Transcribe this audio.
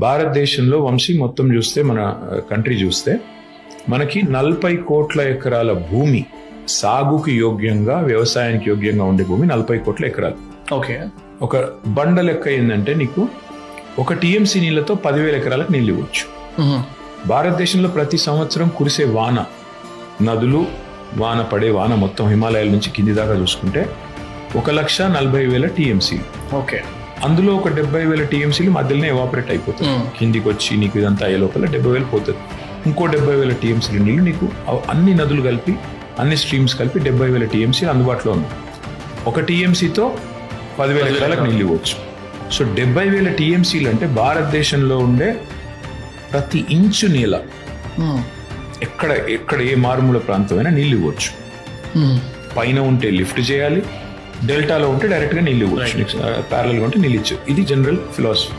భారతదేశంలో వంశీ మొత్తం చూస్తే మన కంట్రీ చూస్తే మనకి 40 కోట్ల ఎకరాల భూమి సాగుకి యోగ్యంగా, వ్యవసాయానికి యోగ్యంగా ఉండే భూమి 40 కోట్ల ఎకరాలు. ఓకే. ఒక బండ లెక్క ఏంటంటే నీకు 1 టీఎంసీ నీళ్లతో 10,000 ఎకరాలకు నీళ్ళు ఇవ్వచ్చు. భారతదేశంలో ప్రతి సంవత్సరం కురిసే వాన, నదులు వాన పడే వాన మొత్తం హిమాలయాల నుంచి కింది దాకా చూసుకుంటే 1,40,000 టీఎంసీ. ఓకే. అందులో ఒక 70,000 టీఎంసీలు మధ్యలోనే ఎవాపరేట్ అయిపోతుంది. కిందికి వచ్చి నీకు ఇదంతా అయ్యే లోపల 70,000 పోతుంది. ఇంకో 70,000 టీఎంసీలు నీళ్ళు నీకు అన్ని నదులు కలిపి, అన్ని స్ట్రీమ్స్ కలిపి 70,000 టీఎంసీలు అందుబాటులో ఉన్నాయి. 1 టీఎంసీతో 10,000 ఎకరాలకు నీళ్ళు ఇవ్వచ్చు. సో 70,000 టీఎంసీలు అంటే భారతదేశంలో ఉండే ప్రతి ఇంచు నేల, ఎక్కడ ఏ మారుమూల ప్రాంతమైనా నీళ్ళు ఇవ్వచ్చు. పైన ఉంటే లిఫ్ట్ చేయాలి, డెల్టాలో ఉంటే డైరెక్ట్గా నీళ్ళు ఇవ్వచ్చు, ప్యారలల్గా ఉంటే నీళ్ళు ఇచ్చు. ఇది జనరల్ ఫిలాసఫీ.